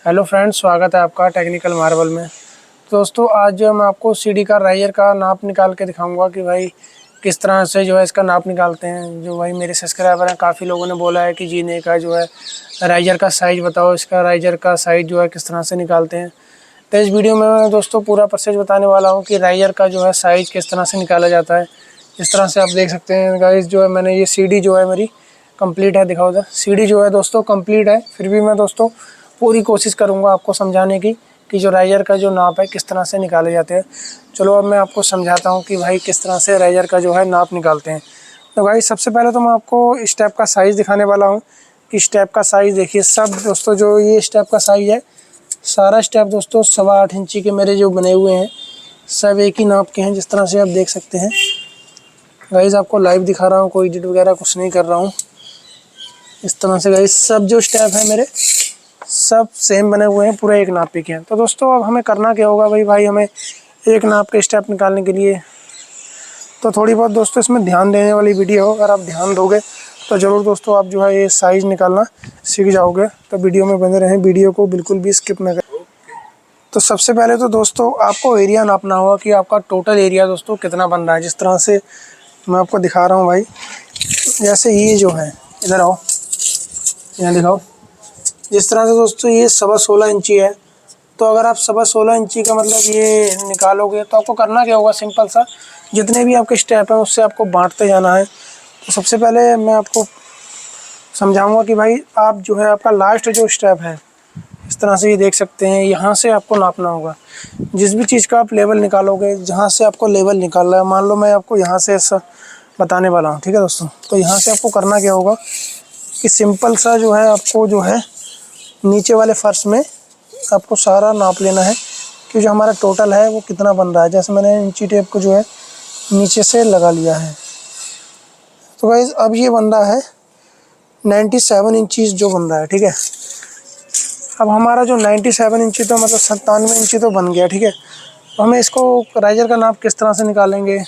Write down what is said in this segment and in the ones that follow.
Hello friends, स्वागत है आपका टेक्निकल मार्वल में। तो दोस्तों, आज जो मैं आपको सीडी का राइजर का नाप निकाल के दिखाऊंगा कि भाई किस तरह से जो है इसका नाप निकालते हैं। जो भाई मेरे सब्सक्राइबर हैं, काफ़ी लोगों ने बोला है कि जीने का जो है राइजर का साइज़ बताओ, इसका राइजर का साइज़ जो है किस तरह से निकालते हैं। तो इस वीडियो में मैं दोस्तों पूरा प्रोसेस बताने वाला हूँ कि राइजर का जो है साइज़ किस तरह से निकाला जाता है। इस तरह से आप देख सकते हैं गाइस, जो है मैंने ये सीडी जो है मेरी कंप्लीट है। दिखाओ उधर, सीडी जो है दोस्तों कंप्लीट है। फिर भी मैं दोस्तों पूरी कोशिश करूंगा आपको समझाने की कि जो राइजर का जो नाप है किस तरह से निकाले जाते हैं। चलो अब मैं आपको समझाता हूं कि भाई किस तरह से राइजर का जो है नाप निकालते हैं। तो भाई सबसे पहले तो मैं आपको स्टेप का साइज़ दिखाने वाला हूं कि स्टेप का साइज़ देखिए। सब दोस्तों, जो ये स्टेप का साइज़ है, सारा स्टेप दोस्तों 8.25 इंची के मेरे जो बने हुए हैं, सब एक ही नाप के हैं। जिस तरह से आप देख सकते हैं गाइस, आपको लाइव दिखा रहा हूँ, कोई एडिट वगैरह कुछ नहीं कर रहा हूँ। इस तरह से गाइस सब जो स्टेप है मेरे सब सेम बने हुए हैं, पूरे एक नाप के हैं। तो दोस्तों अब हमें करना क्या होगा, भाई हमें एक नाप के स्टेप निकालने के लिए तो थोड़ी बहुत दोस्तों इसमें ध्यान देने वाली वीडियो हो। अगर आप ध्यान दोगे तो ज़रूर दोस्तों आप जो है ये साइज़ निकालना सीख जाओगे। तो वीडियो में बने रहें, वीडियो को बिल्कुल भी स्किप ना करें। तो सबसे पहले तो दोस्तों आपको एरिया नापना होगा कि आपका टोटल एरिया दोस्तों कितना बन रहा है। जिस तरह से मैं आपको दिखा रहा हूँ भाई, जैसे ये जो है, इधर आओ, यहाँ दिखाओ। जिस तरह से दोस्तों ये 16.25 इंची है, तो अगर आप 16.25 इंची का मतलब ये निकालोगे तो आपको करना क्या होगा, सिंपल सा, जितने भी आपके स्टेप हैं उससे आपको बांटते जाना है। तो सबसे पहले मैं आपको समझाऊंगा कि भाई आप जो है आपका लास्ट जो स्टेप है, इस तरह से ये देख सकते हैं, यहाँ से आपको नापना होगा। जिस भी चीज़ का आप लेवल निकालोगे, जहाँ से आपको लेवल निकालना है, मान लो मैं आपको यहाँ से ऐसा बताने वाला हूँ, ठीक है दोस्तों। तो यहाँ से आपको करना क्या होगा कि सिंपल सा जो है आपको जो है नीचे वाले फर्श में आपको सारा नाप लेना है कि जो हमारा टोटल है वो कितना बन रहा है। जैसे मैंने इंची टेप को जो है नीचे से लगा लिया है। तो गाइस अब ये बन रहा है 97 इंचीज़ जो बन रहा है, ठीक है। अब हमारा जो 97 इंची तो मतलब 97 इंची तो बन गया, ठीक है। तो हमें इसको राइजर का नाप किस तरह से निकालेंगे,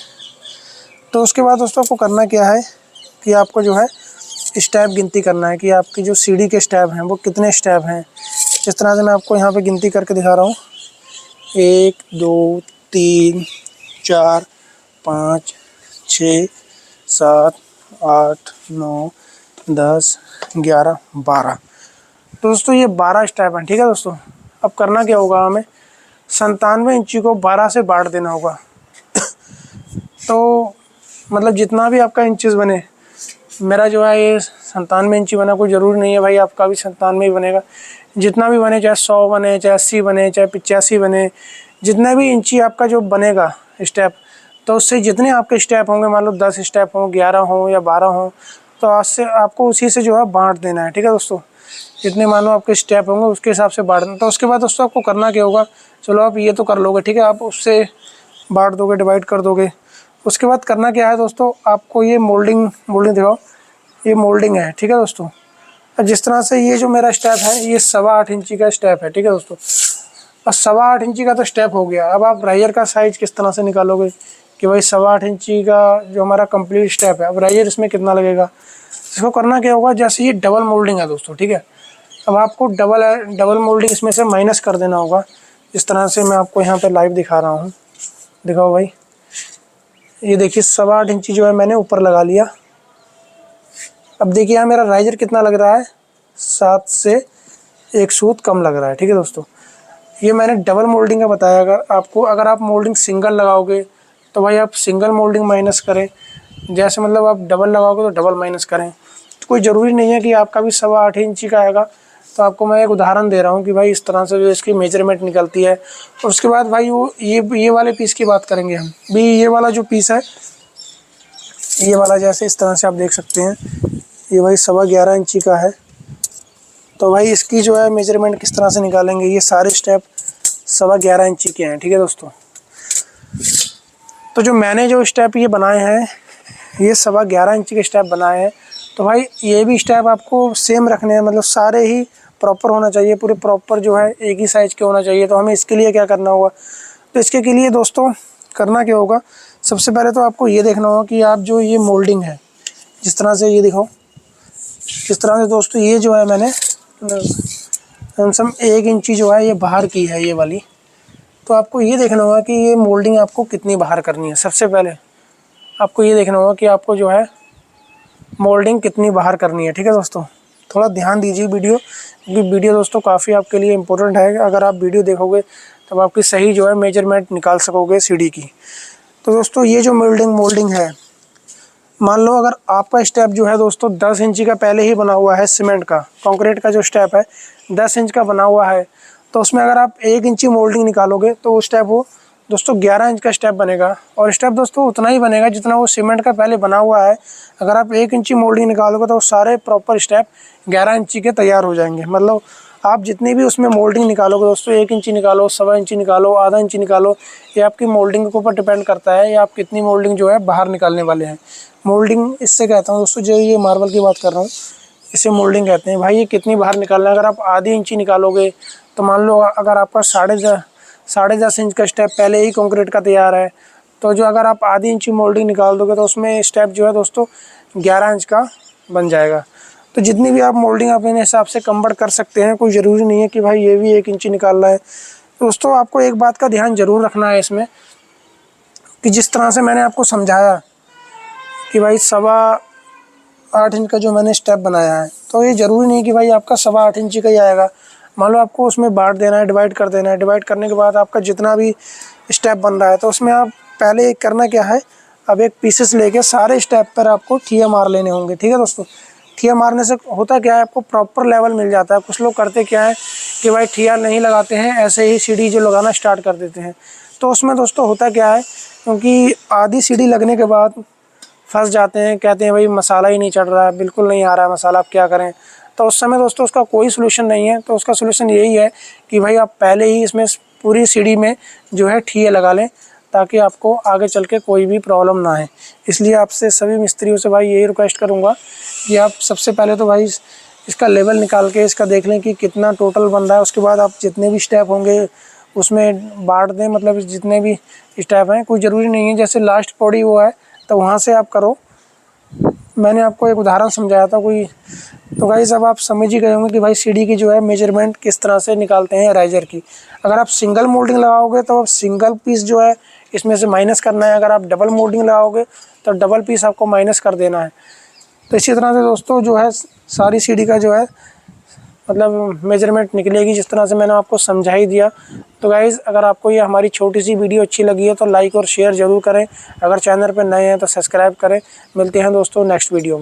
तो उसके बाद दोस्तों आपको करना क्या है कि आपको जो है स्टेप गिनती करना है कि आपकी जो सीढ़ी के स्टेप हैं वो कितने स्टेप हैं। इस तरह से मैं आपको यहाँ पे गिनती करके दिखा रहा हूँ, 1 2 3 4 5 6 7 8 9 10 11 12। तो दोस्तों ये 12 स्टेप हैं, ठीक है दोस्तों। अब करना क्या होगा, हमें 97 इंची को 12 से बांट देना होगा। तो मतलब जितना भी आपका इंचेस बने, मेरा जो है ये 97 इंची बना, कोई ज़रूरी नहीं है भाई आपका भी 97 ही बनेगा। जितना भी बने, चाहे 100 बने, चाहे 80 बने, चाहे 85 बने, जितना भी इंची आपका जो बनेगा स्टेप, तो उससे जितने आपके स्टेप होंगे, मान लो 10 स्टेप हों, 11 हों या 12 हों, तो आज से आपको उसी से जो है बांट देना है, ठीक है दोस्तों। जितने मान लो आपके स्टेप होंगे उसके हिसाब से बांट देना। तो उसके बाद दोस्तों आपको करना क्या होगा, चलो आप ये तो कर लोगे, ठीक है, आप उससे बांट दोगे, डिवाइड कर दोगे। उसके बाद करना क्या है दोस्तों, आपको ये मोल्डिंग दिखाओ, ये मोल्डिंग है, ठीक है दोस्तों। अब जिस तरह से ये जो मेरा स्टेप है ये 8.25 इंची का स्टेप है, ठीक है दोस्तों। और 8.25 इंची का तो स्टेप हो गया। अब आप राइजर का साइज़ किस तरह से निकालोगे कि भाई 8.25 इंची का जो हमारा कंप्लीट स्टेप है, अब राइजर इसमें कितना लगेगा। इसको करना क्या होगा, जैसे ये डबल मोल्डिंग है दोस्तों, ठीक है। अब आपको डबल मोल्डिंग इसमें से माइनस कर देना होगा। इस तरह से मैं आपको यहाँ पे लाइव दिखा रहा हूँ, दिखाओ भाई। ये देखिए 8.25 इंची जो है मैंने ऊपर लगा लिया। अब देखिए यहाँ मेरा राइजर कितना लग रहा है, 7 से 1 सूत कम लग रहा है, ठीक है दोस्तों। ये मैंने डबल मोल्डिंग का बताया। अगर आपको, अगर आप मोल्डिंग सिंगल लगाओगे तो भाई आप सिंगल मोल्डिंग माइनस करें, जैसे मतलब आप डबल लगाओगे तो डबल माइनस करें। तो कोई ज़रूरी नहीं है कि आपका भी 8.25 इंची का आएगा। तो आपको मैं एक उदाहरण दे रहा हूँ कि भाई इस तरह से जो इसकी मेजरमेंट निकलती है। और उसके बाद भाई वो ये वाले पीस की बात करेंगे हम भी। ये वाला जो पीस है, ये वाला जैसे इस तरह से आप देख सकते हैं, ये भाई 11.25 इंची का है। तो भाई इसकी जो है मेजरमेंट किस तरह से निकालेंगे, ये सारे स्टेप 11.25 इंची के हैं, ठीक है दोस्तों। तो जो मैंने जो स्टेप ये बनाए हैं, ये 11.25 इंची के स्टेप बनाए हैं। तो भाई ये भी स्टेप आपको सेम रखने हैं, मतलब सारे ही प्रॉपर होना चाहिए, पूरे प्रॉपर जो है एक ही साइज़ के होना चाहिए। तो हमें इसके लिए क्या करना होगा, तो इसके के लिए दोस्तों करना क्या होगा, सबसे पहले तो आपको ये देखना होगा कि आप जो ये मोल्डिंग है, जिस तरह से ये दिखाओ, इस तरह से दोस्तों ये जो है मैंने लमसम 1 इंची जो है ये बाहर की है ये वाली। तो आपको ये देखना होगा कि ये मोल्डिंग आपको कितनी बाहर करनी है। सबसे पहले आपको ये देखना होगा कि आपको जो है मोल्डिंग कितनी बाहर करनी है। ठीक है दोस्तों, थोड़ा ध्यान दीजिए वीडियो, क्योंकि वीडियो दोस्तों काफ़ी आपके लिए इम्पोर्टेंट है। अगर आप वीडियो देखोगे तब आपकी सही जो है मेजरमेंट निकाल सकोगे सीढ़ी की। तो दोस्तों ये जो मोल्डिंग है, मान लो अगर आपका स्टेप जो है दोस्तों 10 इंची का पहले ही बना हुआ है, सीमेंट का कंक्रीट का जो स्टेप है 10 इंच का बना हुआ है, तो उसमें अगर आप 1 इंची मोल्डिंग निकालोगे तो वो स्टेप वो दोस्तों 11 इंच का स्टेप बनेगा। और स्टेप दोस्तों उतना ही बनेगा जितना वो सीमेंट का पहले बना हुआ है। अगर आप 1 इंची मोल्डिंग निकालोगे तो सारे प्रॉपर स्टेप 11 इंची के तैयार हो जाएंगे। मतलब आप जितनी भी उसमें मोल्डिंग निकालोगे दोस्तों, 1 इंची निकालो, 1.25 इंची निकालो, आधा इंची निकालो, ये आपकी मोल्डिंग के ऊपर डिपेंड करता है, या आप कितनी मोल्डिंग जो है बाहर निकालने वाले हैं। मोल्डिंग इससे कहता हूँ दोस्तों, जो ये मार्बल की बात कर रहा हूँ इसे मोल्डिंग कहते हैं। भाई ये कितनी बाहर निकालना है, अगर आप आधी इंची निकालोगे तो मान लो अगर आपका 10.5 इंच का स्टेप पहले ही कंक्रीट का तैयार है, तो जो अगर आप आधी इंची मोल्डिंग निकाल दोगे तो उसमें स्टेप जो है दोस्तों 11 इंच का बन जाएगा। तो जितनी भी आप मोल्डिंग अपने हिसाब से कन्वर्ट कर सकते हैं, कोई ज़रूरी नहीं है कि भाई ये भी 1 इंची निकालना है। दोस्तों आपको एक बात का ध्यान ज़रूर रखना है इसमें, कि जिस तरह से मैंने आपको समझाया कि भाई 8.25 इंच का जो मैंने स्टेप बनाया है, तो ये ज़रूरी नहीं कि भाई आपका 8.25 इंची का ही आएगा। मान लो आपको उसमें बांट देना है, डिवाइड कर देना है। डिवाइड करने के बाद आपका जितना भी स्टेप बन रहा है, तो उसमें आप पहले करना क्या है, अब एक पीसेस लेके सारे स्टेप पर आपको ठिया मार लेने होंगे। ठीक है दोस्तों, ठिया मारने से होता क्या है, आपको प्रॉपर लेवल मिल जाता है। कुछ लोग करते क्या है कि भाई ठिया नहीं लगाते हैं, ऐसे ही सीढ़ी जो लगाना स्टार्ट कर देते हैं। तो उसमें दोस्तों होता क्या है, क्योंकि आधी सीढ़ी लगने के बाद फंस जाते हैं, कहते हैं भाई मसाला ही नहीं चढ़ रहा है, बिल्कुल नहीं आ रहा है मसाला, अब क्या करें। तो उस समय दोस्तों उसका कोई सलूशन नहीं है। तो उसका सलूशन यही है कि भाई आप पहले ही इसमें पूरी सीढ़ी में जो है ठिये लगा लें, ताकि आपको आगे चल के कोई भी प्रॉब्लम ना आए। इसलिए आपसे सभी मिस्त्रियों से भाई यही रिक्वेस्ट करूँगा कि आप सबसे पहले तो भाई इसका लेवल निकाल के इसका देख लें कि कितना टोटल बन रहा है। उसके बाद आप जितने भी स्टेप होंगे उसमें बांट दें, मतलब जितने भी स्टेप हैं, कोई ज़रूरी नहीं है जैसे लास्ट पौड़ी वो है तो वहाँ से आप करो। मैंने आपको एक उदाहरण समझाया था कोई, तो गाइस अब आप समझ ही गए होंगे कि भाई सीढ़ी की जो है मेजरमेंट किस तरह से निकालते हैं राइजर की। अगर आप सिंगल मोल्डिंग लगाओगे तो सिंगल पीस जो है इसमें से माइनस करना है। अगर आप डबल मोल्डिंग लगाओगे तो डबल पीस आपको माइनस कर देना है। तो इसी तरह से दोस्तों जो है सारी सीढ़ी का जो है मतलब मेजरमेंट निकलेगी, जिस तरह से मैंने आपको समझा ही दिया। तो गाइज़ अगर आपको ये हमारी छोटी सी वीडियो अच्छी लगी है तो लाइक और शेयर ज़रूर करें। अगर चैनल पर नए हैं तो सब्सक्राइब करें। मिलते हैं दोस्तों नेक्स्ट वीडियो में।